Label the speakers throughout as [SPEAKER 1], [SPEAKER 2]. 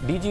[SPEAKER 1] DG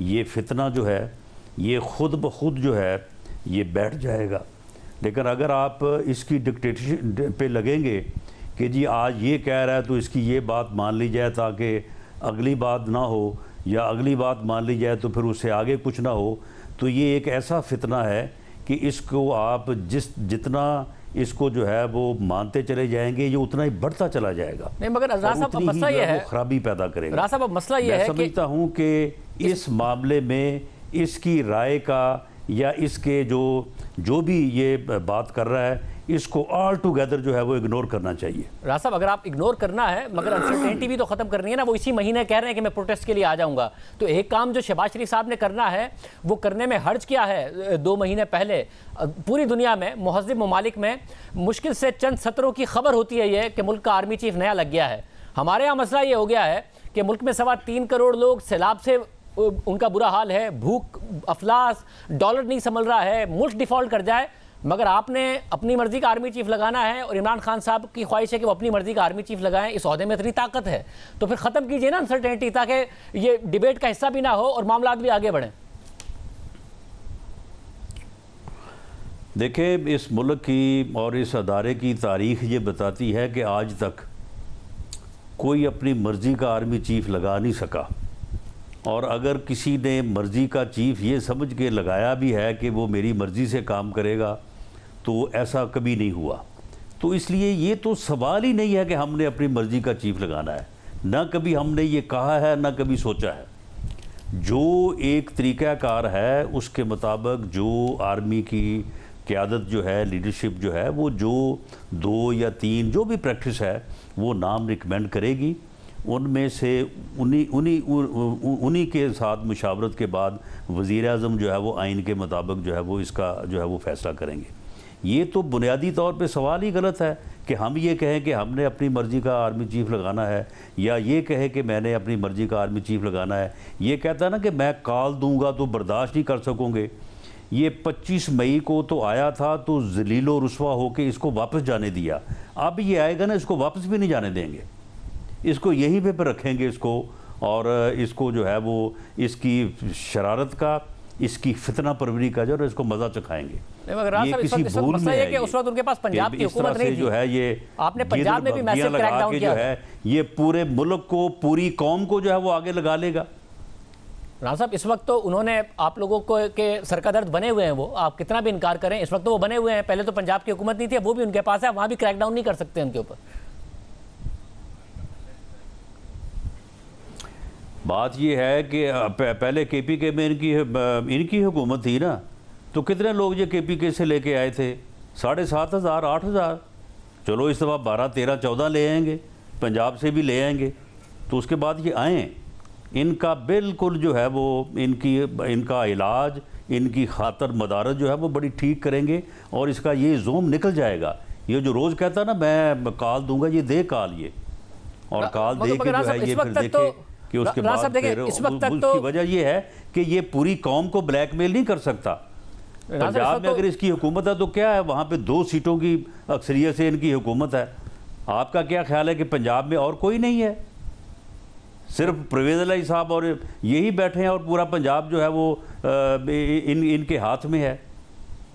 [SPEAKER 2] یہ فتنہ جو ہے یہ خود بخود جو ہے یہ بیٹھ جائے گا. لیکن اگر آپ اس کی ڈکٹیٹرشپ پہ لگیں گے کہ جی آج یہ کہہ رہا ہے تو اس کی یہ بات مان لی جائے تاکہ اگلی بات نہ ہو، یا اگلی بات مان لی جائے تو پھر اس سے آگے کچھ نہ ہو، تو یہ ایک ایسا فتنہ ہے کہ اس کو آپ جتنا اس کو جو ہے وہ مانتے چلے جائیں گے یہ اتنا ہی بڑھتا چلا جائے گا.
[SPEAKER 1] نہیں مگر راز صاحب اب مسئلہ یہ ہے،
[SPEAKER 2] خرابی پیدا کرے گا.
[SPEAKER 1] راز صاحب اب مسئلہ یہ ہے
[SPEAKER 2] میں سمجھتا ہوں کہ اس معاملے میں اس کی رائے کا یا اس کے جو بھی یہ بات کر رہا ہے اس کو آل ٹوگیدر جو ہے وہ اگنور کرنا چاہیے.
[SPEAKER 1] راز صاحب اگر آپ اگنور کرنا ہے مگر انسرٹینٹی بھی تو ختم کرنی ہے نا. وہ اسی مہینے کہہ رہے ہیں کہ میں پروٹیسٹ کے لیے آ جاؤں گا، تو ایک کام جو شہباز شریف صاحب نے کرنا ہے وہ کرنے میں حرج کیا ہے؟ 2 مہینے پہلے پوری دنیا میں مہذب ممالک میں مشکل سے چند سطروں کی خبر ہوتی ہے یہ کہ ملک کا آرمی چیف نیا لگ گیا ہے. ہمارے یہاں مسئلہ یہ ہو گیا ہے کہ ملک میں 3.25 کروڑ لوگ سیلاب سے ان کا برا حال ہے، بھوک، افلاس، ڈالر نہیں سنبھل رہا ہے، ملک ڈیفالٹ کر جائے، مگر آپ نے اپنی مرضی کا آرمی چیف لگانا ہے اور عمران خان صاحب کی خواہش ہے کہ وہ اپنی مرضی کا آرمی چیف لگائیں. اس عہدے میں اتنی طاقت ہے تو پھر ختم کیجئے نا انسرٹینٹی، تاکہ یہ ڈیبیٹ کا حصہ بھی نہ ہو اور معاملات بھی آگے بڑھیں.
[SPEAKER 2] دیکھیں اس ملک کی اور اس ادارے کی تاریخ یہ بتاتی ہے کہ آج تک کوئی اپنی مرضی کا آرمی چیف لگا نہیں سکا، اور اگر کسی نے مرضی کا چیف یہ سمجھ کے لگایا بھی ہے کہ وہ میری مرضی سے کام کرے گا تو ایسا کبھی نہیں ہوا. تو اس لیے یہ تو سوال ہی نہیں ہے کہ ہم نے اپنی مرضی کا چیف لگانا ہے، نہ کبھی ہم نے یہ کہا ہے نہ کبھی سوچا ہے. جو ایک طریقہ کار ہے اس کے مطابق جو آرمی کی قیادت جو ہے، لیڈرشپ جو ہے، وہ جو 2 یا 3 جو بھی پریکٹس ہے وہ نام ریکمینڈ کرے گی، ان میں سے انہی کے ساتھ مشاورت کے بعد وزیر اعظم جو ہے وہ آئین کے مطابق جو ہے وہ اس کا جو ہے وہ فیصلہ کریں گے. یہ تو بنیادی طور پہ سوال ہی غلط ہے کہ ہم یہ کہیں کہ ہم نے اپنی مرضی کا آرمی چیف لگانا ہے، یا یہ کہے کہ میں نے اپنی مرضی کا آرمی چیف لگانا ہے. یہ کہتا ہے نا کہ میں کال دوں گا تو برداشت نہیں کر سکوں گے. یہ 25 مئی کو تو آیا تھا تو ذلیل و رسوا ہو کے اس کو واپس جانے دیا. اب یہ آئے گا نا اس کو واپس بھی نہیں جانے دیں گے، اس کو یہیں پہ رکھیں گے اس کو، اور اس کو جو ہے وہ اس کی شرارت کا، اس کی فتنہ پروری کا جو ہے اس کو مزہ چکھائیں گے. یہ کسی بھول میں ہے
[SPEAKER 1] اس وقت ان کے پاس پنجاب کی حکومت نہیں تھی،
[SPEAKER 2] جو ہے یہ
[SPEAKER 1] آپ نے پنجاب میں بھی میسیو کریک ڈاؤن کیا
[SPEAKER 2] ہے، یہ پورے ملک کو، پوری قوم کو جو ہے وہ آگے لگا لے گا.
[SPEAKER 1] رانا صاحب اس وقت تو انہوں نے آپ لوگوں کو کے سر کا درد بنے ہوئے ہیں، وہ آپ کتنا بھی انکار کریں اس وقت تو وہ بنے ہوئے ہیں. پہلے تو پنجاب کی حکومت نہیں تھی، اب وہ بھی ان کے پاس ہے، وہاں بھی کریک ڈاؤن نہیں کر سکتے ان کے اوپر.
[SPEAKER 2] بات یہ ہے کہ پہلے کے پی کے میں ان کی حکومت تھی نا، تو کتنے لوگ یہ کے پی کے سے لے کے آئے تھے؟ 7,500 8,000. چلو اس دفعہ 12 13 14 لے آئیں گے، پنجاب سے بھی لے آئیں گے. تو اس کے بعد یہ آئیں، ان کا بالکل جو ہے وہ ان کا علاج، ان کی خاطر مدارت جو ہے وہ بڑی ٹھیک کریں گے، اور اس کا یہ زوم نکل جائے گا. یہ جو روز کہتا ہے نا میں کال دوں گا، یہ دے کال، یہ اور کال دے کے جو ہے یہ پھر دیکھے کہ اس کے بعد پھر اس کی وجہ یہ ہے کہ یہ پوری قوم کو بلیک میل نہیں کر سکتا. پنجاب میں اگر اس کی حکومت ہے تو کیا ہے، وہاں پہ 2 سیٹوں کی اکثریت سے ان کی حکومت ہے. آپ کا کیا خیال ہے کہ پنجاب میں اور کوئی نہیں ہے؟ صرف پرویز الہی صاحب اور یہی بیٹھے ہیں اور پورا پنجاب جو ہے وہ ان کے ہاتھ میں ہے؟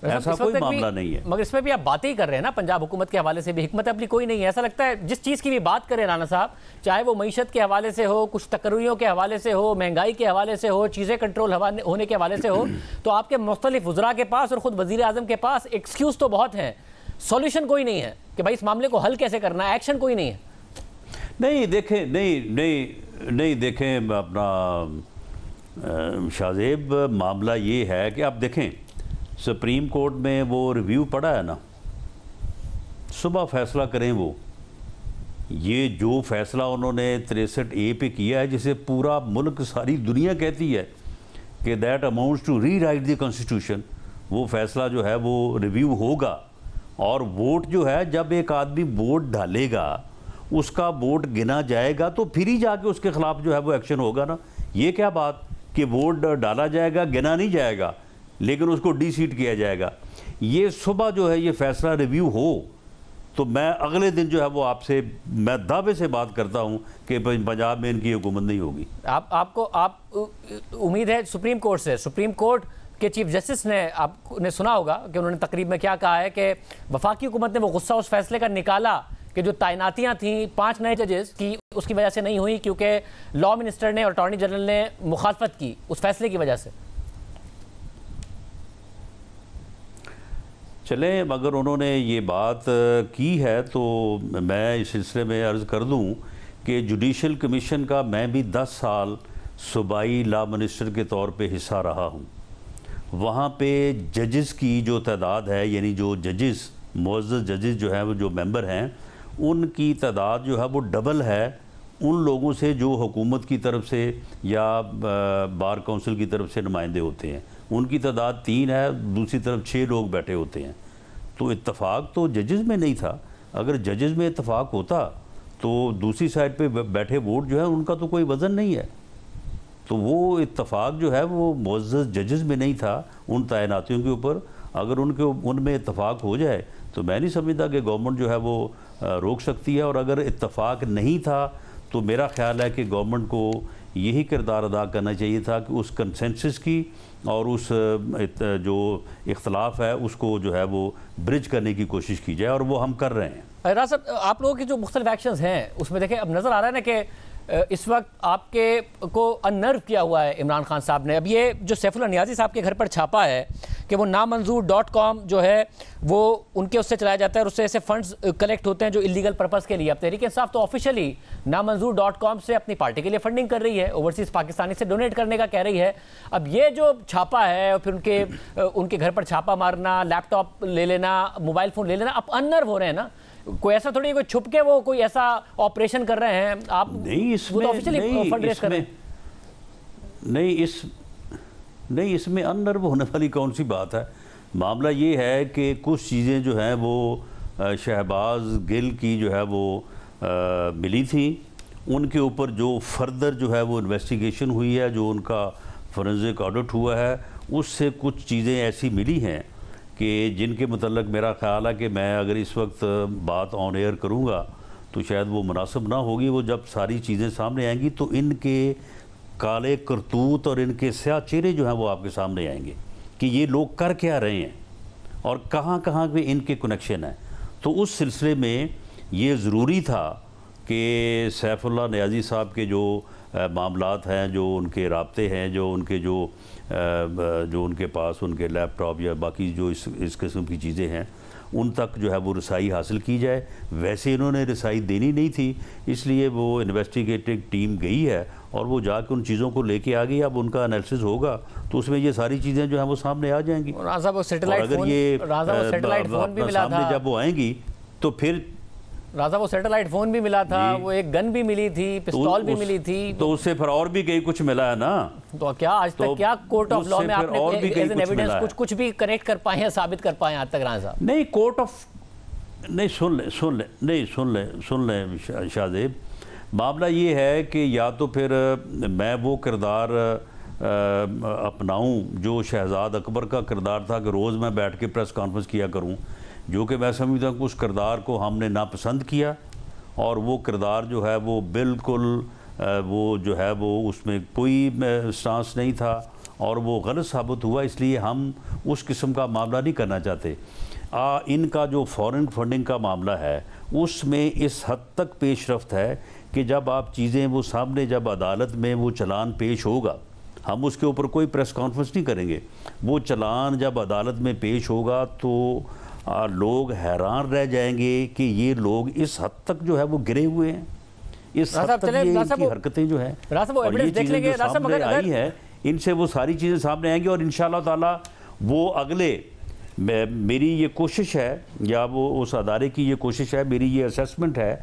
[SPEAKER 2] ایسا کوئی معاملہ نہیں ہے.
[SPEAKER 1] مگر اس میں بھی آپ باتیں ہی کر رہے ہیں نا پنجاب حکومت کے حوالے سے بھی، حکمت عملی کوئی نہیں ہے. ایسا لگتا ہے جس چیز کی بھی بات کریں رانا صاحب، چاہے وہ معیشت کے حوالے سے ہو، کچھ تقرریوں کے حوالے سے ہو، مہنگائی کے حوالے سے ہو، چیزیں کنٹرول ہونے کے حوالے سے ہو، تو آپ کے مختلف وزراء کے پاس اور خود وزیر اعظم کے پاس ایکسکیوز تو بہت ہیں، سولوشن کوئی نہیں ہے کہ بھائی اس معاملے کو حل کیسے کرنا ہے، ایکشن کوئی نہیں ہے.
[SPEAKER 2] نہیں دیکھیں اپنا شاہزیب، معاملہ یہ ہے کہ آپ دیکھیں سپریم کورٹ میں وہ ریویو پڑا ہے نا، صبح فیصلہ کریں وہ. یہ جو فیصلہ انہوں نے 63A پہ کیا ہے، جسے پورا ملک، ساری دنیا کہتی ہے کہ that amounts to rewrite the constitution, وہ فیصلہ جو ہے وہ ریویو ہوگا. اور ووٹ جو ہے، جب ایک آدمی ووٹ ڈالے گا، اس کا ووٹ گنا جائے گا تو پھر ہی جا کے اس کے خلاف جو ہے وہ ایکشن ہوگا نا. یہ کیا بات کہ ووٹ ڈالا جائے گا، گنا نہیں جائے گا، لیکن اس کو ڈی سیٹ کیا جائے گا. یہ صبح جو ہے یہ فیصلہ ریویو ہو تو میں اگلے دن جو ہے وہ آپ سے میں دعوے سے بات کرتا ہوں کہ پنجاب میں ان کی حکومت نہیں ہوگی۔
[SPEAKER 1] آپ امید ہے سپریم کورٹ سے، سپریم کورٹ کے چیف جسٹس نے آپ نے سنا ہوگا کہ انہوں نے تقریب میں کیا کہا ہے کہ وفاقی حکومت نے وہ غصہ اس فیصلے کا نکالا کہ جو تعیناتیاں تھیں 5 نئے ججز کی اس کی وجہ سے نہیں ہوئی، کیونکہ لا منسٹر نے اور اٹارنی جنرل نے مخالفت کی اس فیصلے کی وجہ سے۔
[SPEAKER 2] چلیں اگر انہوں نے یہ بات کی ہے تو میں اس سلسلے میں عرض کر دوں کہ جوڈیشل کمیشن کا میں بھی 10 سال صوبائی لا منسٹر کے طور پہ حصہ رہا ہوں۔ وہاں پہ ججز کی جو تعداد ہے، یعنی جو ججز معزز ججز جو ہیں وہ جو ممبر ہیں، ان کی تعداد جو ہے وہ ڈبل ہے ان لوگوں سے جو حکومت کی طرف سے یا بار کونسل کی طرف سے نمائندے ہوتے ہیں۔ ان کی تعداد 3 ہے، دوسری طرف 6 لوگ بیٹھے ہوتے ہیں۔ تو اتفاق تو ججز میں نہیں تھا۔ اگر ججز میں اتفاق ہوتا تو دوسری سائڈ پہ بیٹھے ووٹ جو ہے ان کا تو کوئی وزن نہیں ہے۔ تو وہ اتفاق جو ہے وہ معزز ججز میں نہیں تھا ان تعیناتیوں کے اوپر۔ اگر ان میں اتفاق ہو جائے تو میں نہیں سمجھتا کہ گورنمنٹ جو ہے وہ روک سکتی ہے، اور اگر اتفاق نہیں تھا تو میرا خیال ہے کہ گورنمنٹ کو یہی کردار ادا کرنا چاہیے تھا کہ اس کنسنسس کی اور اس جو اختلاف ہے اس کو جو ہے وہ برج کرنے کی کوشش کی جائے، اور وہ ہم کر رہے ہیں۔
[SPEAKER 1] راز صاحب، آپ لوگوں کے جو مختلف ایکشنز ہیں اس میں دیکھیں اب نظر آ رہا ہے نا کہ اس وقت آپ کے کو اننرو کیا ہوا ہے عمران خان صاحب نے۔ اب یہ جو سیف اللہ نیازی صاحب کے گھر پر چھاپا ہے کہ وہ نامنظور.com جو ہے وہ ان کے اس سے چلایا جاتا ہے اور اس سے ایسے فنڈز کلیکٹ ہوتے ہیں جو اللیگل پرپس کے لیے۔ اب تحریک انصاف تو آفیشلی نامنظور.com سے اپنی پارٹی کے لیے فنڈنگ کر رہی ہے، اوورسیز پاکستانی سے ڈونیٹ کرنے کا کہہ رہی ہے۔ اب یہ جو چھاپا ہے اور پھر ان کے گھر پر چھاپا مارنا، لیپ ٹاپ لے لینا، موبائل فون لے لینا، اب اننرو ہو رہے ہیں نا؟ کوئی ایسا تھوڑی کوئی چھپ کے وہ کوئی ایسا آپریشن کر رہے ہیں آپ؟
[SPEAKER 2] نہیں اس میں اننرو ہونے والی کون سی بات ہے؟ معاملہ یہ ہے کہ کچھ چیزیں جو ہیں وہ شہباز گل کی جو ہے وہ ملی تھیں، ان کے اوپر جو فردر جو ہے وہ انویسٹیگیشن ہوئی ہے، جو ان کا فورنزک آڈٹ ہوا ہے، اس سے کچھ چیزیں ایسی ملی ہیں کہ جن کے متعلق میرا خیال ہے کہ میں اگر اس وقت بات آن ایئر کروں گا تو شاید وہ مناسب نہ ہوگی۔ وہ جب ساری چیزیں سامنے آئیں گی تو ان کے کالے کرتوت اور ان کے سیاہ چہرے جو ہیں وہ آپ کے سامنے آئیں گے کہ یہ لوگ کر کیا رہے ہیں اور کہاں کہاں پہ ان کے کنیکشن ہیں۔ تو اس سلسلے میں یہ ضروری تھا کہ سیف اللہ نیازی صاحب کے جو معاملات ہیں، جو ان کے رابطے ہیں، جو ان کے جو ان کے پاس ان کے لیپ ٹاپ یا باقی جو اس قسم کی چیزیں ہیں ان تک جو ہے وہ رسائی حاصل کی جائے۔ ویسے انہوں نے رسائی دینی نہیں تھی، اس لیے وہ انویسٹیگیٹنگ ٹیم گئی ہے اور وہ جا کے ان چیزوں کو لے کے آ گئی۔ اب ان کا انالیسس ہوگا تو اس میں یہ ساری چیزیں جو ہیں وہ سامنے آ جائیں گی، اور اگر یہ سامنے جب وہ آئیں گی تو پھر
[SPEAKER 1] رازا وہ سیٹلائٹ فون بھی ملا تھا، وہ ایک گن بھی ملی تھی، پستول بھی ملی تھی،
[SPEAKER 2] تو اس سے پھر اور بھی کئی کچھ ملا ہے نا۔
[SPEAKER 1] تو کیا آج تک کیا کورٹ آف لا میں آپ نے ایز این ایویڈنس کچھ بھی کنیکٹ کر پائے ہیں، ثابت کر پائے ہیں آج تک راز صاحب؟
[SPEAKER 2] نہیں، کورٹ آف نہیں، سن لیں شاہ زیب، معاملہ یہ ہے کہ یا تو پھر میں وہ کردار اپناؤں جو شہزاد اکبر کا کردار تھا کہ روز میں بیٹھ کے پریس کانفرنس کیا کروں، جو کہ میں سمجھتا ہوں کہ اس کردار کو ہم نے ناپسند کیا، اور وہ کردار جو ہے وہ بالکل وہ جو ہے وہ اس میں کوئی سٹانس نہیں تھا اور وہ غلط ثابت ہوا، اس لیے ہم اس قسم کا معاملہ نہیں کرنا چاہتے۔ ان کا جو فورن فنڈنگ کا معاملہ ہے اس میں اس حد تک پیش رفت ہے کہ جب آپ چیزیں وہ سامنے جب عدالت میں وہ چلان پیش ہوگا، ہم اس کے اوپر کوئی پریس کانفرنس نہیں کریں گے، وہ چلان جب عدالت میں پیش ہوگا تو لوگ حیران رہ جائیں گے کہ یہ لوگ اس حد تک جو ہے وہ گرے ہوئے ہیں، اس حد تک یہ ان کی حرکتیں جو ہیں اور یہ چیزیں جو سامنے آئی ہیں، ان سے وہ ساری چیزیں سامنے آئیں گی۔ اور انشاءاللہ تعالی وہ اگلے میری یہ کوشش ہے یا وہ اس ادارے کی یہ کوشش ہے، میری یہ اسیسمنٹ ہے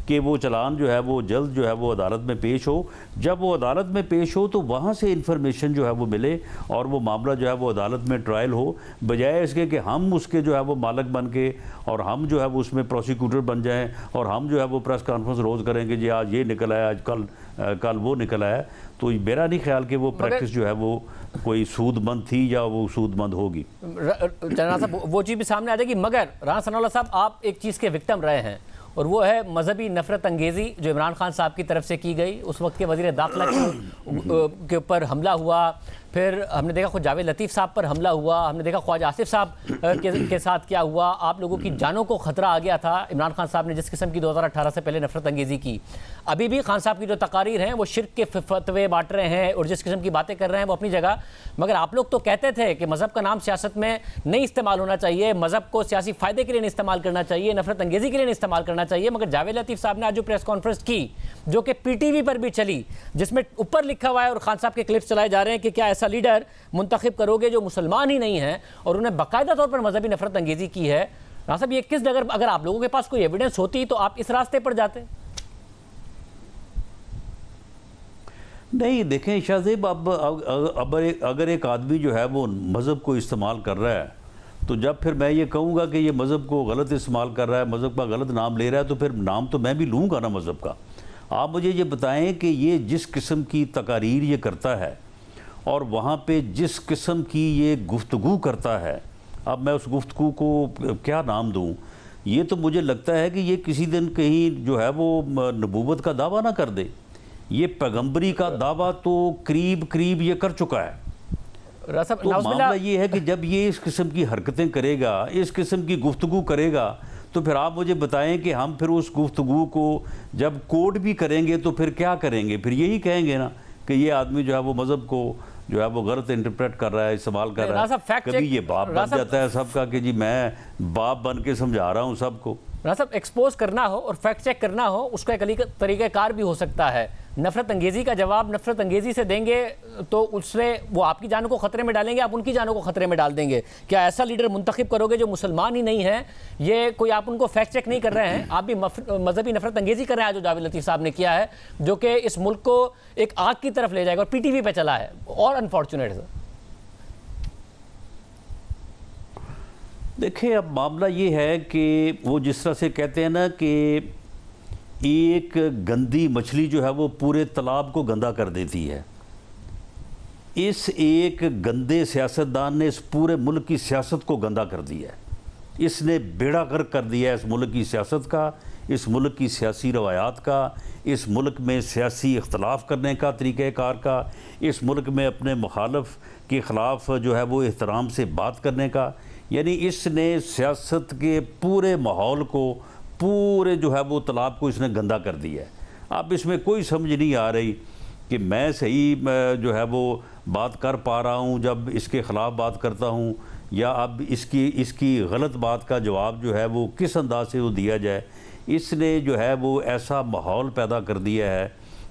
[SPEAKER 2] کہ وہ چلان جو ہے وہ جلد جو ہے وہ عدالت میں پیش ہو. جب وہ عدالت میں پیش ہو تو وہاں سے انفارمیشن جو ہے وہ ملے اور وہ معاملہ جو ہے وہ عدالت میں ٹرائل ہو, بجائے اس کے کہ ہم اس کے جو ہے وہ مالک بن کے اور ہم جو ہے وہ اس میں پروسیکیوٹر بن جائیں اور ہم جو ہے وہ پریس کانفرنس روز کریں کہ جی آج یہ نکل آیا, آج کل وہ نکل آیا. تو میرا نہیں خیال کہ وہ پریکٹس جو ہے وہ کوئی سود مند تھی یا وہ سود مند ہوگی.
[SPEAKER 1] رانا صاحب وہ چیز بھی سامنے آ جائے گی, مگر رانا ثناء اللہ صاحب آپ ایک چیز کے وکٹم رہے ہیں اور وہ ہے مذہبی نفرت انگیزی جو عمران خان صاحب کی طرف سے کی گئی. اس وقت کے وزیر داخلہ کے اوپر حملہ ہوا, پھر ہم نے دیکھا خود جاوید لطیف صاحب پر حملہ ہوا, ہم نے دیکھا خواجہ آصف صاحب کے ساتھ کیا ہوا. آپ لوگوں کی جانوں کو خطرہ آ گیا تھا عمران خان صاحب نے جس قسم کی 2018 سے پہلے نفرت انگیزی کی. ابھی بھی خان صاحب کی جو تقاریر ہیں وہ شرک کے فتوے بانٹ رہے ہیں اور جس قسم کی باتیں کر رہے ہیں وہ اپنی جگہ, مگر آپ لوگ تو کہتے تھے کہ مذہب کا نام سیاست میں نہیں استعمال ہونا چاہیے, مذہب کو سیاسی فائدے کے لیے نہیں استعمال کرنا چاہیے, نفرت انگیزی کے لیے نہیں استعمال کرنا چاہیے. مگر جاوید لطیف صاحب نے آج جو پریس کانفرنس کی جو کہ پی ٹی وی پر بھی چلی, جس میں اوپر لکھا ہوا ہے اور خان صاحب کے کلپس چلائے جا رہے ہیں کہ کیا ایسا لیڈر منتخب کرو گے جو مسلمان ہی نہیں ہیں اور انہیں باقاعدہ طور پر مذہبی نفرت انگیزی کی ہے. رانا صاحب یہ کس جگہ, اگر آپ لوگوں کے پاس کوئی ایویڈنس ہوتی تو آپ اس راستے پر جاتے؟
[SPEAKER 2] نہیں دیکھیں شاہ زیب, اب اگر ایک آدمی جو ہے وہ مذہب کو استعمال کر رہا ہے تو جب پھر میں یہ کہوں گا کہ یہ مذہب کو غلط استعمال کر رہا ہے, مذہب کا غلط نام لے رہا ہے, تو پھر نام تو میں بھی لوں گا نا مذہب کا. آپ مجھے یہ بتائیں کہ یہ جس قسم کی تقاریر یہ کرتا ہے اور وہاں پہ جس قسم کی یہ گفتگو کرتا ہے, اب میں اس گفتگو کو کیا نام دوں؟ یہ تو مجھے لگتا ہے کہ یہ کسی دن کہیں جو ہے وہ نبوت کا دعویٰ نہ کر دے. یہ پیغمبری کا دعویٰ تو قریب یہ کر چکا ہے. تو معاملہ یہ ہے کہ جب یہ اس قسم کی حرکتیں کرے گا, اس قسم کی گفتگو کرے گا, تو پھر آپ مجھے بتائیں کہ ہم پھر اس گفتگو کو جب کوٹ بھی کریں گے تو پھر کیا کریں گے؟ پھر یہی کہیں گے نا کہ یہ آدمی جو ہے وہ مذہب کو جو ہے وہ غلط انٹرپریٹ کر رہا ہے, استعمال کر رہا ہے. کبھی یہ باپ بن جاتا ہے سب کا کہ جی میں باپ بن کے سمجھا رہا ہوں سب کو.
[SPEAKER 1] رانا صاحب ایکسپوز کرنا ہو اور فیکٹ چیک کرنا ہو, اس کا ایک طریقہ کار بھی ہو سکتا ہے. نفرت انگیزی کا جواب نفرت انگیزی سے دیں گے تو اس سے وہ آپ کی جانوں کو خطرے میں ڈالیں گے, آپ ان کی جانوں کو خطرے میں ڈال دیں گے. کیا ایسا لیڈر منتخب کرو گے جو مسلمان ہی نہیں ہے؟ یہ کوئی آپ ان کو فیکٹ چیک نہیں کر رہے ہیں, آپ بھی مذہبی نفرت انگیزی کر رہے ہیں جو جاوید لطیف صاحب نے کیا ہے, جو کہ اس ملک کو ایک آگ کی طرف لے جائے گا اور پی ٹی وی پہ چلا ہے. اور انفارچونیٹ
[SPEAKER 2] دیکھیں اب معاملہ یہ ہے کہ وہ جس طرح سے کہتے ہیں نا کہ ایک گندی مچھلی جو ہے وہ پورے تالاب کو گندا کر دیتی ہے. اس ایک گندے سیاستدان نے اس پورے ملک کی سیاست کو گندا کر دیا ہے. اس نے بیڑا غرق کر دیا ہے اس ملک کی سیاست کا, اس ملک کی سیاسی روایات کا, اس ملک میں سیاسی اختلاف کرنے کا طریقہ کار کا, اس ملک میں اپنے مخالف کے خلاف جو ہے وہ احترام سے بات کرنے کا. یعنی اس نے سیاست کے پورے ماحول کو, پورے جو ہے وہ تالاب کو اس نے گندا کر دیا ہے. اب اس میں کوئی سمجھ نہیں آ رہی کہ میں صحیح جو ہے وہ بات کر پا رہا ہوں جب اس کے خلاف بات کرتا ہوں, یا اب اس کی غلط بات کا جواب جو ہے وہ کس انداز سے وہ دیا جائے. اس نے جو ہے وہ ایسا ماحول پیدا کر دیا ہے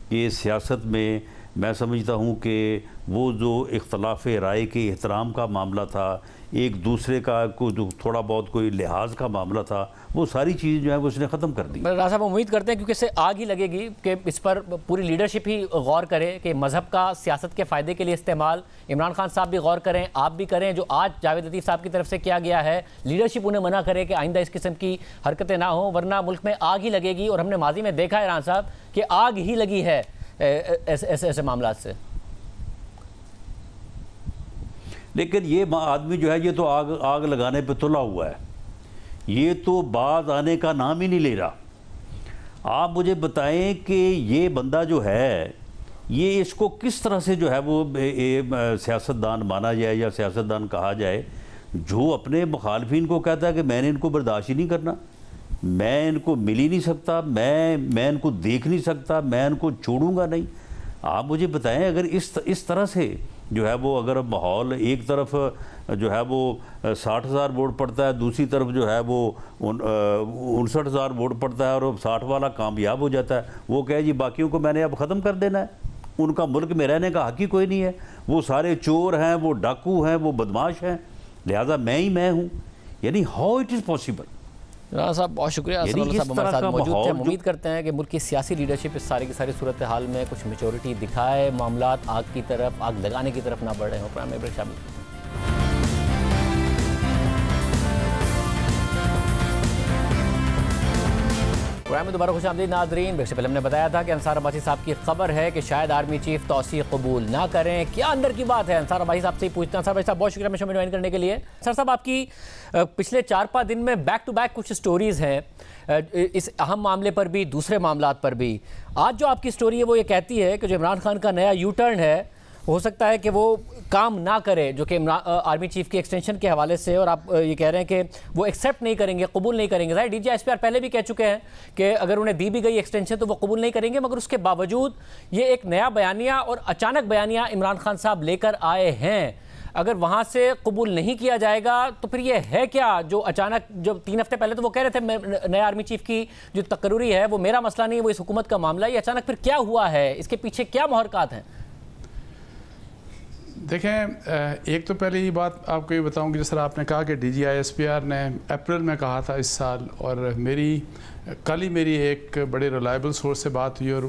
[SPEAKER 2] کہ سیاست میں سمجھتا ہوں کہ وہ جو اختلاف رائے کے احترام کا معاملہ تھا, ایک دوسرے کا جو تھوڑا بہت کوئی لحاظ کا معاملہ تھا, وہ ساری چیزیں جو ہے وہ اس نے ختم کر دی.
[SPEAKER 1] رانا صاحب امید کرتے ہیں کیونکہ اس سے آگ ہی لگے گی کہ اس پر پوری لیڈرشپ ہی غور کرے کہ مذہب کا سیاست کے فائدے کے لیے استعمال. عمران خان صاحب بھی غور کریں, آپ بھی کریں. جو آج جاوید لطیف صاحب کی طرف سے کیا گیا ہے, لیڈرشپ انہیں منع کرے کہ آئندہ اس قسم کی حرکتیں نہ ہوں, ورنہ ملک میں آگ ہی لگے گی. اور ہم نے ماضی میں دیکھا ہے رانا صاحب کہ آگ ہی لگی ہے ایسے معاملات سے.
[SPEAKER 2] لیکن یہ آدمی جو ہے یہ تو آگ لگانے پہ تلا ہوا ہے, یہ تو باز آنے کا نام ہی نہیں لے رہا. آپ مجھے بتائیں کہ یہ بندہ جو ہے یہ اس کو کس طرح سے جو ہے وہ سیاستدان مانا جائے یا سیاستدان کہا جائے جو اپنے مخالفین کو کہتا ہے کہ میں نے ان کو برداشت ہی نہیں کرنا, میں ان کو مل ہی نہیں سکتا, میں ان کو دیکھ نہیں سکتا, میں ان کو چھوڑوں گا نہیں. آپ مجھے بتائیں اگر اس طرح سے جو ہے وہ اگر ماحول ایک طرف جو ہے وہ 60,000 ووٹ پڑتا ہے, دوسری طرف جو ہے وہ 59,000 ووٹ پڑتا ہے اور 60 والا کامیاب ہو جاتا ہے, وہ کہے جی باقیوں کو میں نے اب ختم کر دینا ہے, ان کا ملک میں رہنے کا حق ہی کوئی نہیں ہے, وہ سارے چور ہیں, وہ ڈاکو ہیں, وہ بدماش ہیں, لہذا میں ہی میں ہوں. یعنی how it is possible
[SPEAKER 1] Rana صاحب بہت شکریہ صاحب ہمارے ساتھ موجود تھے. ہم امید کرتے ہیں کہ ملک کی سیاسی لیڈرشپ اس ساری کی ساری صورتحال میں کچھ میچورٹی دکھائے, معاملات آگ کی طرف, آگ لگانے کی طرف نہ بڑھ رہے ہوں. پروگرام میں بریک شامل. پروگرام میں دوبارہ خوش آمدید ناظرین. بریک سے پہلے ہم نے بتایا تھا کہ انصار عباسی صاحب کی خبر ہے کہ شاید آرمی چیف توسیع قبول نہ کریں. کیا اندر کی بات ہے, انصار عباسی صاحب سے ہی پوچھتے ہیں. انصار عباسی صاحب بہت شکریہ ہمیں شو میں جوائن کرنے کے لیے. سر صاحب آپ کی پچھلے 4-5 دن میں بیک ٹو بیک کچھ سٹوریز ہیں اس اہم معاملے پر بھی, دوسرے معاملات پر بھی. آج جو آپ کی سٹوری ہے وہ یہ کہتی ہے کہ جو عمران خان کا نیا یو ٹرن ہے ہو سکتا ہے کہ وہ کام نہ کرے, جو کہ آرمی چیف کی ایکسٹینشن کے حوالے سے, اور آپ یہ کہہ رہے ہیں کہ وہ ایکسیپٹ نہیں کریں گے, قبول نہیں کریں گے. ظاہر D G S P R پہلے بھی کہہ چکے ہیں کہ اگر انہیں دی بھی گئی ایکسٹینشن تو وہ قبول نہیں کریں گے, مگر اس کے باوجود یہ ایک نیا بیانیہ اور اچانک بیانیہ عمران خان صاحب لے کر آئے ہیں. اگر وہاں سے قبول نہیں کیا جائے گا تو پھر یہ ہے کیا جو اچانک, جو 3 ہفتے پہلے تو وہ کہہ رہے تھے نئے آرمی چیف کی جو تقرری ہے وہ میرا مسئلہ نہیں ہے, وہ اس حکومت کا معاملہ ہے. یہ اچانک پھر کیا ہوا ہے, اس کے پیچھے کیا محرکات ہیں؟
[SPEAKER 3] دیکھیں, ایک تو پہلے یہ بات آپ کو یہ بتاؤں کہ جس طرح آپ نے کہا کہ D G I S P R نے اپریل میں کہا تھا اس سال, اور کل ہی میری ایک بڑے ریلائبل سورس سے بات ہوئی اور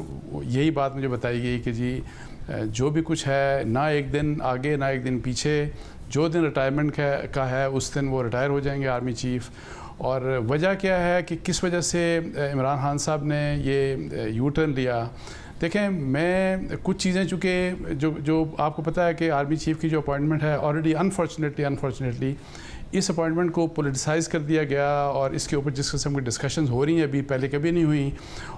[SPEAKER 3] یہی بات مجھے بتائی گئی کہ جی جو بھی کچھ ہے نہ ایک دن آگے نہ ایک دن پیچھے, جو دن ریٹائرمنٹ کا ہے اس دن وہ ریٹائر ہو جائیں گے آرمی چیف. اور وجہ کیا ہے کہ کس وجہ سے عمران خان صاحب نے یہ یو ٹرن لیا. دیکھیں, میں کچھ چیزیں چونکہ جو آپ کو پتہ ہے کہ آرمی چیف کی جو اپوائنٹمنٹ ہے آلریڈی انفارچونیٹلی اس اپوائنٹمنٹ کو پولیٹیسائز کر دیا گیا, اور اس کے اوپر جس قسم کی ڈسکشنز ہو رہی ہیں ابھی پہلے کبھی نہیں ہوئی.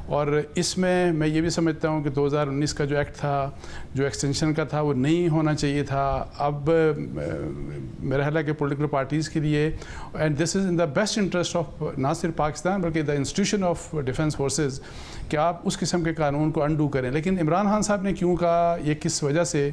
[SPEAKER 3] اور اس میں یہ بھی سمجھتا ہوں کہ 2019 کا جو ایکٹ تھا, جو ایکسٹینشن کا تھا, وہ نہیں ہونا چاہیے تھا. اب میرا خیال ہے کہ پولیٹیکل پارٹیز کے لیے, and this is in the best interest of نہ صرف پاکستان بلکہ the institution of defence forces, کہ آپ اس قسم کے قانون کو انڈو کریں. لیکن عمران خان صاحب نے کیوں کہا, یہ کس وجہ سے,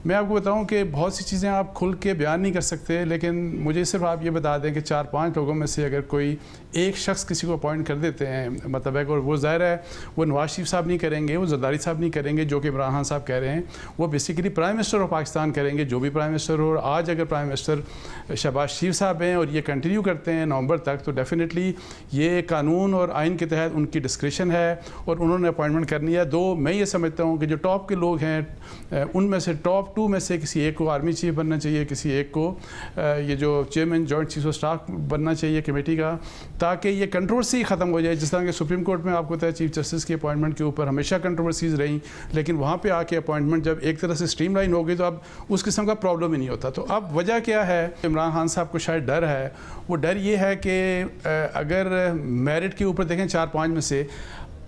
[SPEAKER 3] میں آپ کو بتاؤں کہ بہت سی چیزیں آپ کھل کے بیان نہیں کر سکتے, لیکن مجھے صرف آپ یہ بتا دیں کہ 4-5 لوگوں میں سے اگر کوئی ایک شخص کسی کو اپوائنٹ کر دیتے ہیں, مطلب ہے کہ وہ ظاہر ہے وہ نواز شریف صاحب نہیں کریں گے, وہ زرداری صاحب نہیں کریں گے جو کہ عمران خان صاحب کہہ رہے ہیں, وہ basically prime minister of Pakistan کریں گے, جو بھی پرائم منسٹر ہو. آج اگر پرائم منسٹر شہباز شریف صاحب ہیں اور یہ کنٹینیو کرتے ہیں نومبر تک, تو ڈیفینیٹلی یہ قانون اور آئین کے تحت ان کی ڈسکریشن ہے اور انہوں نے اپوائنٹمنٹ کرنی ہے. میں یہ سمجھتا ہوں کہ جو ٹاپ کے لوگ ہیں ان میں سے ٹاپ 2 میں سے کسی ایک کو آرمی چیف بننا چاہیے, کسی ایک کو یہ جو chairman joint chief of staff بننا چاہیے کمیٹی کا, تاکہ یہ کنٹروورسی ختم ہو جائے. جس طرح کہ سپریم کورٹ میں آپ کو پتہ ہے چیف جسٹس کی اپوائنٹمنٹ کے اوپر ہمیشہ کنٹروورسیز رہیں, لیکن وہاں پہ آ کے اپوائنٹمنٹ جب ایک طرح سے اسٹریم لائن ہو گئی تو اب اس قسم کا پرابلم ہی نہیں ہوتا. تو اب وجہ کیا ہے, عمران خان صاحب کو شاید ڈر ہے. وہ ڈر یہ ہے کہ اگر میرٹ کے اوپر دیکھیں 4-5 میں سے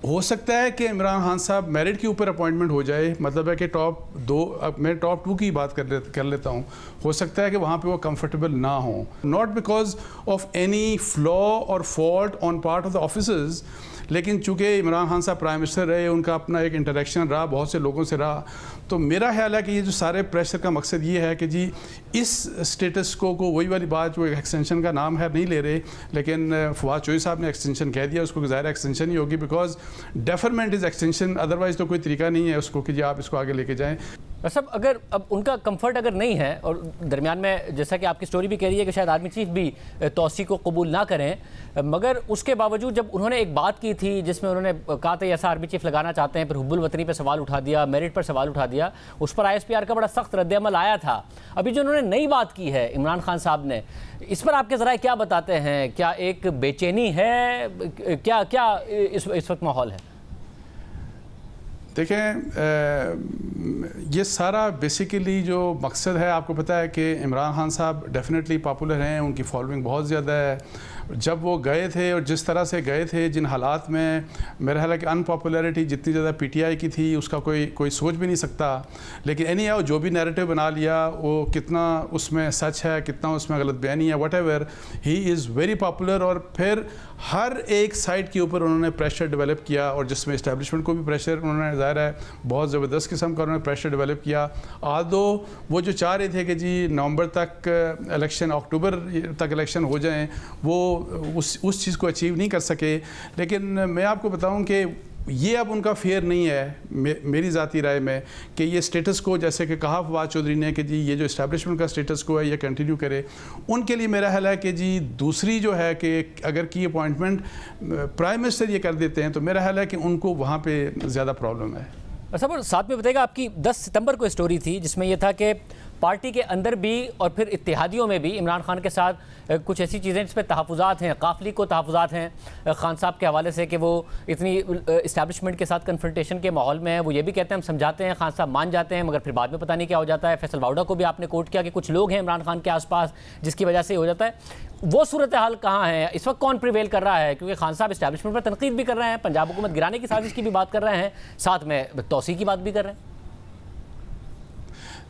[SPEAKER 3] ہو سکتا ہے کہ عمران خان صاحب میرٹ کے اوپر اپوائنٹمنٹ ہو جائے, مطلب ہے کہ ٹاپ 2, میں ٹاپ 2 کی بات کر لیتا ہوں, ہو سکتا ہے کہ وہاں پہ وہ کمفرٹیبل نہ ہوں, ناٹ بیکاز آف اینی فلا اور fault on part of the officers, لیکن چونکہ عمران خان صاحب پرائم منسٹر رہے, ان کا اپنا ایک انٹریکشن رہا بہت سے لوگوں سے رہا. تو میرا خیال ہے کہ یہ جو سارے پریشر کا مقصد یہ ہے کہ جی اس سٹیٹس کو وہی والی بات جو ایکسٹینشن کا نام ہے نہیں لے رہے, لیکن فواد چوہدری صاحب نے ایکسٹینشن کہہ دیا, اس کو ظاہر ایکسٹینشن ہی ہوگی بیکاز ڈیفرمنٹ از ایکسٹینشن, ادروائز تو کوئی طریقہ نہیں ہے اس کو کہ جی آپ اس کو آگے لے کے جائیں.
[SPEAKER 1] صاحب اگر اب ان کا کمفرٹ اگر نہیں ہے, اور درمیان میں جیسا کہ آپ کی سٹوری بھی کہہ رہی ہے کہ شاید آرمی چیف بھی توسیع کو قبول نہ کریں, مگر اس کے باوجود جب انہوں نے ایک بات کی تھی جس میں انہوں نے کہا تھا ایسا آرمی چیف لگانا چاہتے ہیں, پھر حب الوطنی پہ سوال اٹھا دیا, میرٹ پر سوال اٹھا دیا, اس پر آئی ایس پی آر کا بڑا سخت رد عمل آیا تھا. ابھی جو انہوں نے نئی بات کی ہے عمران خان صاحب نے, اس پر آپ کے ذرائع کیا بتاتے ہیں؟ کیا ایک بے چینی ہے, کیا اس وقت ماحول ہے؟
[SPEAKER 3] دیکھیں, یہ سارا بیسیکلی جو مقصد ہے, آپ کو پتہ ہے کہ عمران خان صاحب ڈیفینیٹلی پاپولر ہیں, ان کی فالوئنگ بہت زیادہ ہے. جب وہ گئے تھے اور جس طرح سے گئے تھے, جن حالات میں, میرا خیال ہے کہ ان پاپولیرٹی جتنی زیادہ پی ٹی آئی کی تھی اس کا کوئی سوچ بھی نہیں سکتا. لیکن اینی ہاؤ جو بھی نیریٹو بنا لیا, وہ کتنا اس میں سچ ہے, کتنا اس میں غلط بیانی ہے, what ever, he is very popular. اور پھر ہر ایک سائٹ کے اوپر انہوں نے پریشر ڈیولپ کیا, اور جس میں اسٹیبلشمنٹ کو بھی پریشر انہوں نے, ظاہر ہے بہت زبردست قسم کا انہوں نے پریشر ڈیولپ کیا. آدھو وہ جو چاہ رہے تھے کہ جی نومبر تک الیکشن, اکتوبر تک الیکشن ہو جائیں, وہ اس چیز کو اچیو نہیں کر سکے. لیکن میں آپ کو بتاؤں کہ یہ اب ان کا فیئر نہیں ہے میری ذاتی رائے میں کہ یہ سٹیٹس کو جیسے کہ کہا فواد چودھری نے کہ جی یہ جو اسٹیبلشمنٹ کا سٹیٹس کو ہے یہ کنٹینیو کرے. ان کے لیے میرا خیال ہے کہ جی دوسری جو ہے کہ اگر کی اپوائنٹمنٹ پرائم منسٹر یہ کر دیتے ہیں تو میرا خیال ہے کہ ان کو وہاں پہ زیادہ پرابلم ہے.
[SPEAKER 1] صاحب ساتھ میں بتائے گا، آپ کی 10 ستمبر کو اسٹوری تھی جس میں یہ تھا کہ پارٹی کے اندر بھی اور پھر اتحادیوں میں بھی عمران خان کے ساتھ کچھ ایسی چیزیں جس پہ تحفظات ہیں، قافلی کو تحفظات ہیں خان صاحب کے حوالے سے کہ وہ اتنی اسٹیبلشمنٹ کے ساتھ کنفرنٹیشن کے ماحول میں ہیں. وہ یہ بھی کہتے ہیں ہم سمجھاتے ہیں، خان صاحب مان جاتے ہیں، مگر پھر بعد میں پتہ نہیں کیا ہو جاتا ہے. فیصل واؤڈا کو بھی آپ نے کوٹ کیا کہ کچھ لوگ ہیں عمران خان کے آس پاس جس کی وجہ سے ہو جاتا ہے. وہ صورتحال کہاں ہے اس وقت؟ کون پریویل کر رہا ہے؟ کیونکہ خان صاحب اسٹیبلشمنٹ پر تنقید بھی کر رہے ہیں، پنجاب حکومت گرانے کی سازش کی بھی بات کر رہے ہیں، ساتھ میں توسیع کی بات بھی کر رہے ہیں.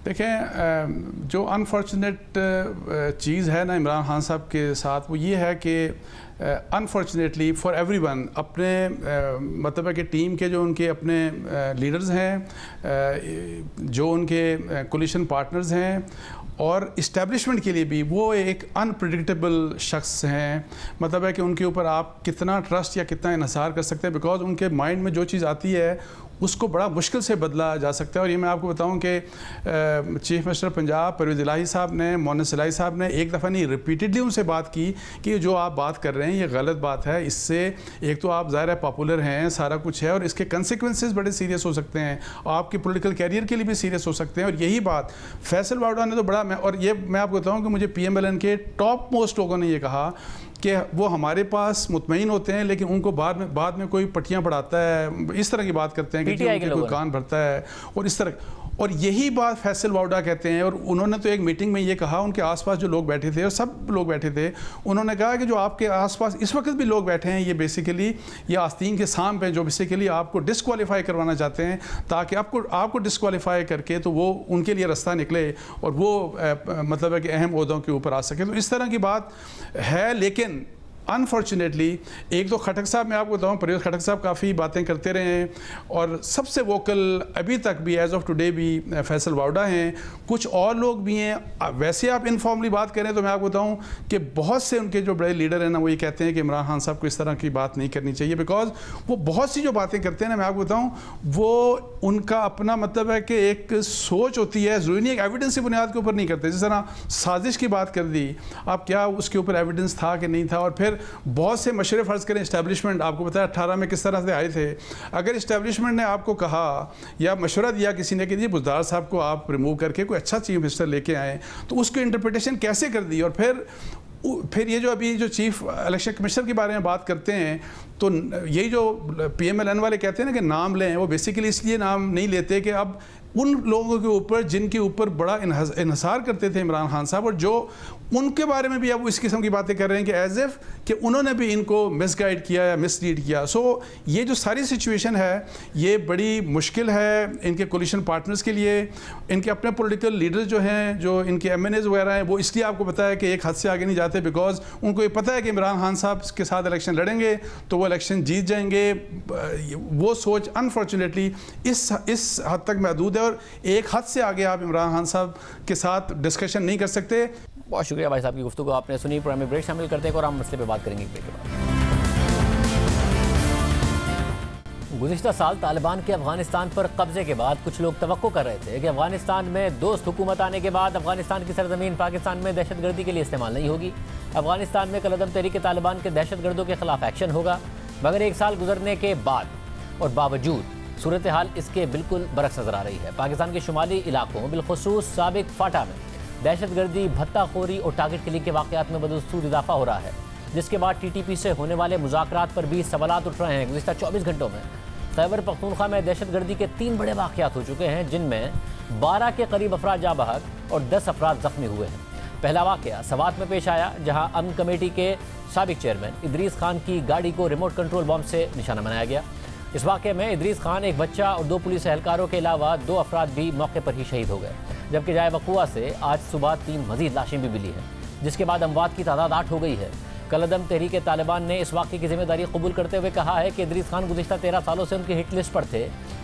[SPEAKER 3] دیکھیں جو انفارچونیٹ چیز ہے نا عمران خان صاحب کے ساتھ وہ یہ ہے کہ انفارچونیٹلی فار ایوری ون اپنے مطلب ہے کہ ٹیم کے جو ان کے اپنے لیڈرز ہیں، جو ان کے کولیشن پارٹنرز ہیں اور اسٹیبلشمنٹ کے لیے بھی وہ ایک انپریڈکٹیبل شخص ہیں. مطلب ہے کہ ان کے اوپر آپ کتنا ٹرسٹ یا کتنا انحصار کر سکتے ہیں، بیکاز ان کے مائنڈ میں جو چیز آتی ہے اس کو بڑا مشکل سے بدلا جا سکتا ہے. اور یہ میں آپ کو بتاؤں کہ چیف منسٹر پنجاب پرویز الہی صاحب نے، مونس الہی صاحب نے ایک دفعہ نہیں ریپیٹڈلی ان سے بات کی کہ جو آپ بات کر رہے ہیں یہ غلط بات ہے. اس سے ایک تو آپ ظاہر ہے پاپولر ہیں، سارا کچھ ہے، اور اس کے کنسیکوینسز بڑے سیریس ہو سکتے ہیں اور آپ کے پولیٹیکل کیریئر کے لیے بھی سیریس ہو سکتے ہیں. اور یہی بات فیصل واؤڈا نے تو بڑا اور یہ میں آپ کو بتاؤں کہ مجھے پی ایم ایل این کے ٹاپ موسٹ لوگوں نے یہ کہا کہ وہ ہمارے پاس مطمئن ہوتے ہیں لیکن ان کو بعد میں کوئی پٹیاں پڑھاتا ہے، اس طرح کی بات کرتے ہیں کہ کوئی کان بھرتا ہے اور اس طرح. اور یہی بات فیصل واؤڈا کہتے ہیں. اور انہوں نے تو ایک میٹنگ میں یہ کہا، ان کے آس پاس جو لوگ بیٹھے تھے اور سب لوگ بیٹھے تھے، انہوں نے کہا کہ جو آپ کے آس پاس اس وقت بھی لوگ بیٹھے ہیں یہ بیسیکلی یہ آستین کے سام پہ جو بیسیکلی آپ کو ڈسکوالیفائی کروانا چاہتے ہیں تاکہ آپ کو ڈسکوالیفائی کر کے تو وہ ان کے لیے رستہ نکلے اور وہ مطلب ہے کہ اہم عہدوں کے اوپر آ سکے. تو اس طرح کی بات ہے. لیکن انفارچونیٹلی ایک تو خٹک صاحب، میں آپ کو بتاؤں پرویز خٹک صاحب کافی باتیں کرتے رہے ہیں اور سب سے ووکل ابھی تک بھی ایز آف ٹوڈے بھی فیصل واؤڈا ہیں. کچھ اور لوگ بھی ہیں. ویسے آپ انفارملی بات کریں تو میں آپ کو بتاؤں کہ بہت سے ان کے جو بڑے لیڈر ہیں نا وہ یہ کہتے ہیں کہ عمران خان صاحب کو اس طرح کی بات نہیں کرنی چاہیے، بیکاز وہ بہت سی جو باتیں کرتے ہیں نا میں آپ کو بتاؤں وہ ان کا اپنا مطلب ہے کہ ایک سوچ ہوتی ہے، ضروری نہیں ایک ایویڈنس کی بنیاد کے اوپر نہیں کرتے. جس طرح سازش کی بات کر دی، آپ کیا اس کے اوپر ایویڈنس تھا کہ نہیں تھا؟ اور پھر بہت سے مشورے فرض کریں اسٹیبلشمنٹ، آپ کو بتایا 18 میں کس طرح سے آئے تھے. اگر اسٹیبلشمنٹ نے آپ کو کہا یا مشورہ دیا کسی نے کہ جی بزدار صاحب کو آپ ریموو کر کے کوئی اچھا چیف منسٹر لے کے آئیں، تو اس کی انٹرپریٹیشن کیسے کر دی؟ اور پھر یہ جو ابھی جو چیف الیکشن کمشنر کے بارے میں بات کرتے ہیں تو یہی جو پی ایم ایل این والے کہتے ہیں نا کہ نام لیں، وہ بیسیکلی اس لیے نام نہیں لیتے کہ اب ان لوگوں کے اوپر جن کے اوپر بڑا انحصار کرتے تھے عمران خان صاحب اور جو ان کے بارے میں بھی اب اس قسم کی باتیں کر رہے ہیں کہ ایز ایف کہ انہوں نے بھی ان کو مس گائیڈ کیا یا مس لیڈ کیا. سو یہ جو ساری سچویشن ہے یہ بڑی مشکل ہے ان کے کولیشن پارٹنرز کے لیے. ان کے اپنے پولیٹیکل لیڈرز جو ہیں، جو ان کے ایم این ایز وغیرہ ہیں، وہ اس لیے آپ کو پتہ ہے کہ ایک حد سے آگے نہیں جاتے بیکاز ان کو یہ پتہ ہے کہ عمران خان صاحب کے ساتھ الیکشن لڑیں گے تو وہ الیکشن جیت جائیں گے. وہ سوچ انفارچونیٹلی اس حد تک محدود ہے اور ایک حد سے آگے آپ عمران خان صاحب کے ساتھ ڈسکشن نہیں کر سکتے.
[SPEAKER 1] بہت شکریہ بھائی صاحب کی گفتگو آپ نے سنی. پروگرام میں بریک شامل کرتے ہیں اور ہم مسئلے پہ بات کریں گے ایک بریک کے بعد. گزشتہ سال طالبان کے افغانستان پر قبضے کے بعد کچھ لوگ توقع کر رہے تھے کہ افغانستان میں دوست حکومت آنے کے بعد افغانستان کی سرزمین پاکستان میں دہشت گردی کے لیے استعمال نہیں ہوگی. افغانستان میں کالعدم تحریک طالبان کے دہشت گردوں کے خلاف ایکشن ہوگا. مگر ایک سال گزرنے کے بعد اور باوجود صورتحال اس کے بالکل برعکس نظر آ رہی ہے. پاکستان کے شمالی علاقوں بالخصوص سابق فاٹا میں دہشت گردی، بھتہ خوری اور ٹارگٹ کلنگ کے واقعات میں بدستور اضافہ ہو رہا ہے، جس کے بعد ٹی ٹی پی سے ہونے والے مذاکرات پر بھی سوالات اٹھ رہے ہیں. گزشتہ 24 گھنٹوں میں خیبر پختونخوا میں دہشت گردی کے 3 بڑے واقعات ہو چکے ہیں، جن میں 12 کے قریب افراد جاں بحق اور 10 افراد زخمی ہوئے ہیں. پہلا واقعہ سوات میں پیش آیا جہاں امن کمیٹی کے سابق چیئرمین ادریس خان کی گاڑی کو ریموٹ کنٹرول بم سے نشانہ بنایا گیا. اس واقعے میں ادریس خان، ایک بچہ اور 2 پولیس اہلکاروں کے علاوہ 2 افراد بھی موقع پر ہی شہید ہو گئے، جبکہ جائے وقوع سے آج صبح 3 مزید لاشیں بھی ملی ہیں، جس کے بعد اموات کی تعداد 8 ہو گئی ہے. کالعدم تحریک طالبان نے اس واقعے کی ذمہ داری قبول کرتے ہوئے کہا ہے کہ ادریس خان گزشتہ 13 سالوں سے ان کی ہٹ لسٹ پر تھے،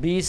[SPEAKER 4] 20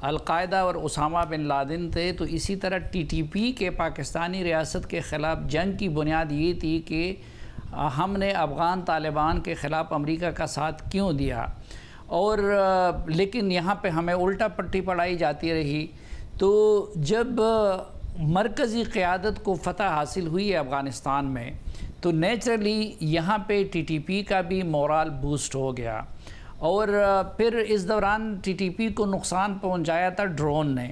[SPEAKER 4] القاعدہ اور اسامہ بن لادن تھے، تو اسی طرح ٹی ٹی پی کے پاکستانی ریاست کے خلاف جنگ کی بنیاد یہ تھی کہ ہم نے افغان طالبان کے خلاف امریکہ کا ساتھ کیوں دیا، اور لیکن یہاں پہ ہمیں الٹا پٹی پڑھائی جاتی رہی۔ تو جب مرکزی قیادت کو فتح حاصل ہوئی ہے افغانستان میں، تو نیچرلی یہاں پہ ٹی ٹی پی کا بھی مورال بوسٹ ہو گیا، اور پھر اس دوران ٹی ٹی پی کو نقصان پہنچایا تھا ڈرون نے۔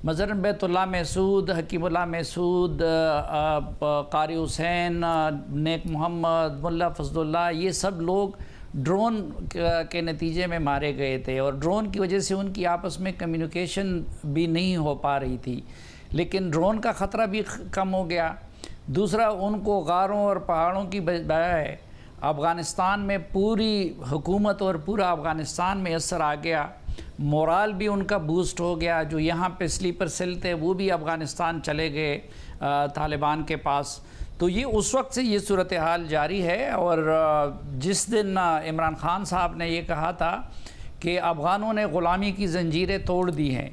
[SPEAKER 4] مثلاً بیت اللہ محسود، حکیم اللہ محسود، قاری حسین، نیک محمد، ملا فضل اللہ، یہ سب لوگ ڈرون کے نتیجے میں مارے گئے تھے، اور ڈرون کی وجہ سے ان کی آپس میں کمیونیکیشن بھی نہیں ہو پا رہی تھی، لیکن ڈرون کا خطرہ بھی کم ہو گیا۔ دوسرا، ان کو غاروں اور پہاڑوں کی بجائے افغانستان میں پوری حکومت اور پورا افغانستان میں اثر آ گیا، مورال بھی ان کا بوسٹ ہو گیا۔ جو یہاں پہ سلیپر سیل تھے وہ بھی افغانستان چلے گئے طالبان کے پاس۔ تو یہ اس وقت سے یہ صورتحال جاری ہے، اور جس دن عمران خان صاحب نے یہ کہا تھا کہ افغانوں نے غلامی کی زنجیریں توڑ دی ہیں،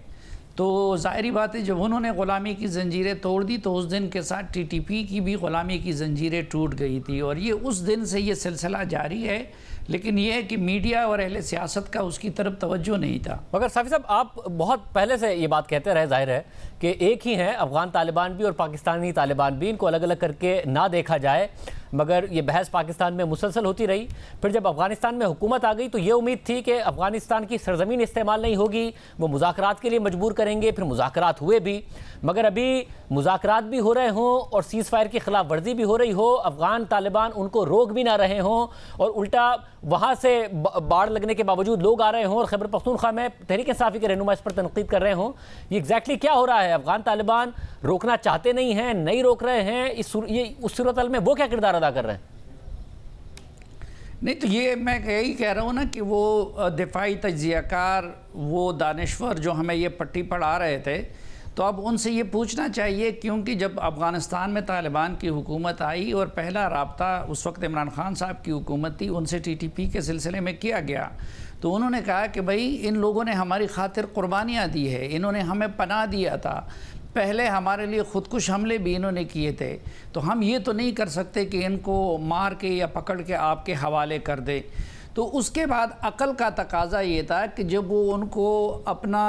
[SPEAKER 4] تو ظاہری بات ہے جب انہوں نے غلامی کی زنجیریں توڑ دی تو اس دن کے ساتھ ٹی ٹی پی کی بھی غلامی کی زنجیریں ٹوٹ گئی تھی، اور یہ اس دن سے یہ سلسلہ جاری ہے۔ لیکن یہ ہے کہ میڈیا اور اہل سیاست کا اس کی طرف توجہ نہیں تھا۔
[SPEAKER 1] مگر صافی صاحب، آپ بہت پہلے سے یہ بات کہتے رہے، ظاہر ہے کہ ایک ہی ہیں افغان طالبان بھی اور پاکستانی طالبان بھی، ان کو الگ الگ کر کے نہ دیکھا جائے، مگر یہ بحث پاکستان میں مسلسل ہوتی رہی۔ پھر جب افغانستان میں حکومت آ گئی تو یہ امید تھی کہ افغانستان کی سرزمین استعمال نہیں ہوگی، وہ مذاکرات کے لیے مجبور کریں گے، پھر مذاکرات ہوئے بھی، مگر ابھی مذاکرات بھی ہو رہے ہوں اور سیز فائر کی خلاف ورزی بھی ہو رہی ہو، افغان طالبان ان کو روک بھی نہ رہے ہوں، اور الٹا وہاں سے باڑ لگنے کے باوجود لوگ آ رہے ہوں اور خیبر پختونخوا میں تحریک انصافی کے رہنما اس پر تنقید کر رہے ہوں، یہ ایگزیکٹلی کیا ہو رہا ہے؟ افغان طالبان روکنا چاہتے نہیں ہیں، نہیں روک رہے ہیں، اس صورتحال میں وہ کیا کردار ادا کر رہے ہیں؟
[SPEAKER 4] نہیں تو یہ میں یہی کہہ رہا ہوں نا کہ وہ دفاعی تجزیہ کار، وہ دانشور جو ہمیں یہ پٹی پڑھا رہے تھے، تو اب ان سے یہ پوچھنا چاہیے، کیونکہ جب افغانستان میں طالبان کی حکومت آئی اور پہلا رابطہ اس وقت عمران خان صاحب کی حکومت تھی، ان سے ٹی ٹی پی کے سلسلے میں کیا گیا، تو انہوں نے کہا کہ بھائی ان لوگوں نے ہماری خاطر قربانیاں دی ہے، انہوں نے ہمیں پناہ دیا تھا، پہلے ہمارے لیے خودکش حملے بھی انہوں نے کیے تھے، تو ہم یہ تو نہیں کر سکتے کہ ان کو مار کے یا پکڑ کے آپ کے حوالے کر دیں۔ تو اس کے بعد عقل کا تقاضا یہ تھا کہ جب وہ ان کو اپنا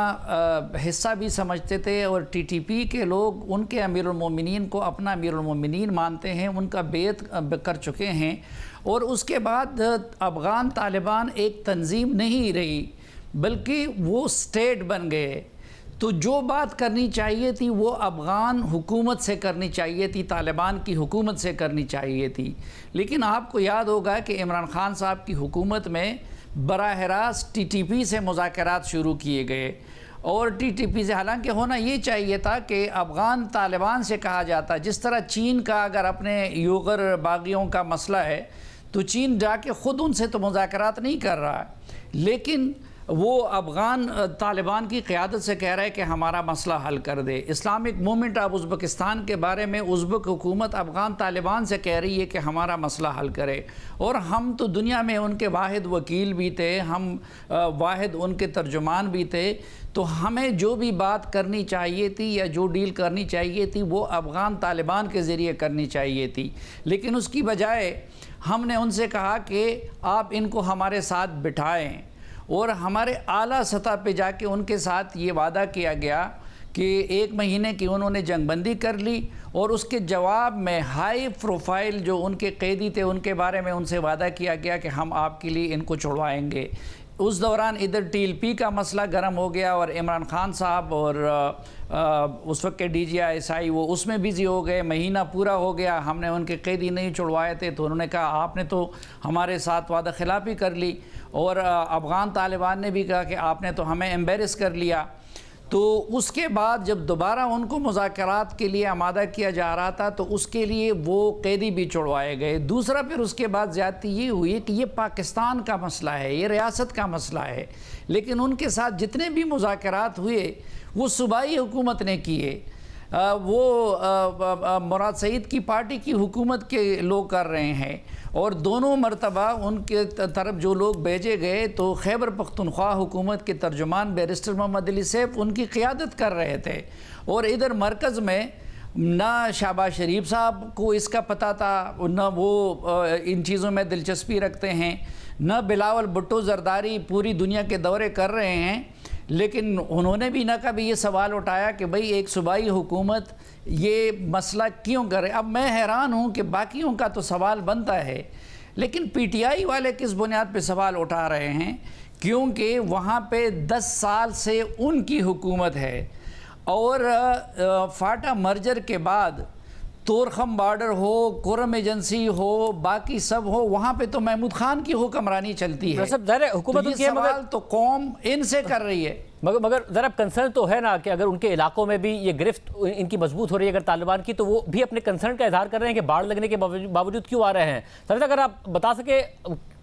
[SPEAKER 4] حصہ بھی سمجھتے تھے، اور ٹی ٹی پی کے لوگ ان کے امیر المومنین کو اپنا امیر المومنین مانتے ہیں، ان کا بیعت کر چکے ہیں، اور اس کے بعد افغان طالبان ایک تنظیم نہیں رہی بلکہ وہ سٹیٹ بن گئے، تو جو بات کرنی چاہیے تھی وہ افغان حکومت سے کرنی چاہیے تھی، طالبان کی حکومت سے کرنی چاہیے تھی۔ لیکن آپ کو یاد ہوگا کہ عمران خان صاحب کی حکومت میں براہ راست ٹی ٹی پی سے مذاکرات شروع کیے گئے، اور ٹی ٹی پی سے، حالانکہ ہونا یہ چاہیے تھا کہ افغان طالبان سے کہا جاتا، جس طرح چین کا اگر اپنے یوغر باغیوں کا مسئلہ ہے تو چین جا کے خود ان سے تو مذاکرات نہیں کر رہا ہے، لیکن وہ افغان طالبان کی قیادت سے کہہ رہا ہے کہ ہمارا مسئلہ حل کر دے۔ اسلامک مومنٹ آف ازبکستان کے بارے میں ازبک حکومت افغان طالبان سے کہہ رہی ہے کہ ہمارا مسئلہ حل کرے، اور ہم تو دنیا میں ان کے واحد وکیل بھی تھے، ہم واحد ان کے ترجمان بھی تھے، تو ہمیں جو بھی بات کرنی چاہیے تھی یا جو ڈیل کرنی چاہیے تھی وہ افغان طالبان کے ذریعے کرنی چاہیے تھی، لیکن اس کی بجائے ہم نے ان سے کہا کہ آپ ان کو ہمارے ساتھ بٹھائیں، اور ہمارے اعلیٰ سطح پہ جا کے ان کے ساتھ یہ وعدہ کیا گیا کہ 1 مہینے کی انہوں نے جنگ بندی کر لی، اور اس کے جواب میں ہائی پروفائل جو ان کے قیدی تھے ان کے بارے میں ان سے وعدہ کیا گیا کہ ہم آپ کے لیے ان کو چھڑوائیں گے۔ اس دوران ادھر ٹی ایل پی کا مسئلہ گرم ہو گیا، اور عمران خان صاحب اور اس وقت کے D G I S I وہ اس میں بزی ہو گئے، مہینہ پورا ہو گیا، ہم نے ان کے قیدی نہیں چھڑوائے تھے، تو انہوں نے کہا آپ نے تو ہمارے ساتھ وعدہ خلافی کر لی، اور افغان طالبان نے بھی کہا کہ آپ نے تو ہمیں ایمبیرس کر لیا۔ تو اس کے بعد جب دوبارہ ان کو مذاکرات کے لیے آمادہ کیا جا رہا تھا تو اس کے لیے وہ قیدی بھی چھڑوائے گئے۔ دوسرا پھر اس کے بعد زیادتی یہ ہوئی کہ یہ پاکستان کا مسئلہ ہے، یہ ریاست کا مسئلہ ہے، لیکن ان کے ساتھ جتنے بھی مذاکرات ہوئے وہ صوبائی حکومت نے کیے۔ وہ مراد سعید کی پارٹی کی حکومت کے لوگ کر رہے ہیں، اور دونوں مرتبہ ان کے طرف جو لوگ بھیجے گئے تو خیبر پختونخوا حکومت کے ترجمان barrister Muhammad Ali safe in کی قیادت کر رہے تھے، اور ادھر مرکز میں نہ شہباز شریف صاحب کو اس کا پتہ تھا، نہ وہ ان چیزوں میں دلچسپی رکھتے ہیں، نہ بلاول بھٹو زرداری پوری دنیا کے دورے کر رہے ہیں، لیکن انہوں نے بھی نہ کبھی یہ سوال اٹھایا کہ بھئی ایک صوبائی حکومت یہ مسئلہ کیوں کرے۔ اب میں حیران ہوں کہ باقیوں کا تو سوال بنتا ہے، لیکن پی ٹی آئی والے کس بنیاد پہ سوال اٹھا رہے ہیں؟ کیونکہ وہاں پہ 10 سال سے ان کی حکومت ہے، اور فاٹا مرجر کے بعد تورخم بارڈر ہو، کورم ایجنسی ہو، باقی سب ہو، وہاں پہ تو محمود خان کی حکمرانی چلتی ہے۔
[SPEAKER 1] حکومت
[SPEAKER 4] یہ سوال تو قوم ان سے کر رہی ہے،
[SPEAKER 1] مگر ذرا کنسرن تو ہے نا کہ اگر ان کے علاقوں میں بھی یہ گرفت ان کی مضبوط ہو رہی ہے اگر طالبان کی، تو وہ بھی اپنے کنسرن کا اظہار کر رہے ہیں کہ باڑ لگنے کے باوجود کیوں آ رہے ہیں۔ سر اگر آپ بتا سکے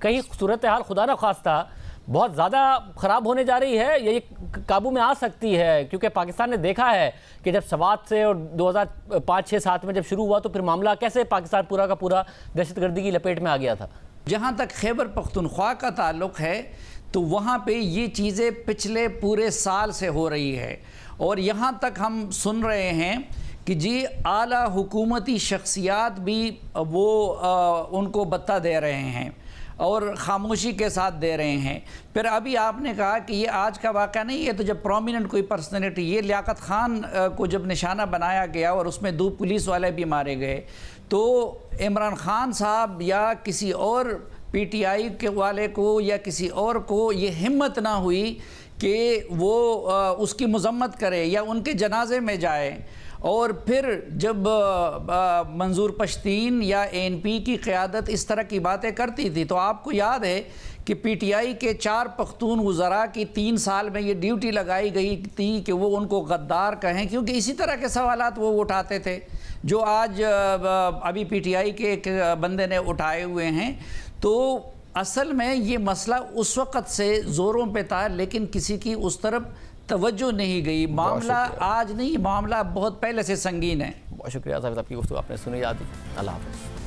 [SPEAKER 1] کہیں صورتحال خدا نہ خواستہ بہت زیادہ خراب ہونے جا رہی ہے یا یہ قابو میں آ سکتی ہے؟ کیونکہ پاکستان نے دیکھا ہے کہ جب 7 سے اور 2005 6 7 میں جب شروع ہوا تو پھر معاملہ کیسے پاکستان پورا کا پورا دہشت گردی کی لپیٹ میں آ گیا تھا۔
[SPEAKER 4] جہاں تک خیبر پختونخوا کا تعلق ہے تو وہاں پہ یہ چیزیں پچھلے پورے سال سے ہو رہی ہے، اور یہاں تک ہم سن رہے ہیں کہ جی اعلیٰ حکومتی شخصیات بھی وہ ان کو بتہ دے رہے ہیں اور خاموشی کے ساتھ دے رہے ہیں۔ پھر ابھی آپ نے کہا کہ یہ آج کا واقعہ نہیں ہے، تو جب پرومیننٹ کوئی پرسنالٹی، یہ لیاقت خان کو جب نشانہ بنایا گیا اور اس میں 2 پولیس والے بھی مارے گئے، تو عمران خان صاحب یا کسی اور پی ٹی آئی کے والے کو یا کسی اور کو یہ ہمت نہ ہوئی کہ وہ اس کی مذمت کرے یا ان کے جنازے میں جائے۔ اور پھر جب منظور پشتین یا اے این پی کی قیادت اس طرح کی باتیں کرتی تھی تو آپ کو یاد ہے کہ پی ٹی آئی کے 4 پختون وزراء کی 3 سال میں یہ ڈیوٹی لگائی گئی تھی کہ وہ ان کو غدار کہیں، کیونکہ اسی طرح کے سوالات وہ اٹھاتے تھے جو آج ابھی پی ٹی آئی کے ایک بندے نے اٹھائے ہوئے ہیں۔ تو اصل میں یہ مسئلہ اس وقت سے زوروں پہ تھا، لیکن کسی کی اس طرف توجہ نہیں گئی۔ معاملہ آج نہیں، معاملہ بہت پہلے سے سنگین ہے۔
[SPEAKER 1] بہت شکریہ صاحب، آپ کی گفتگو آپ نے سنی۔ اللہ حافظ۔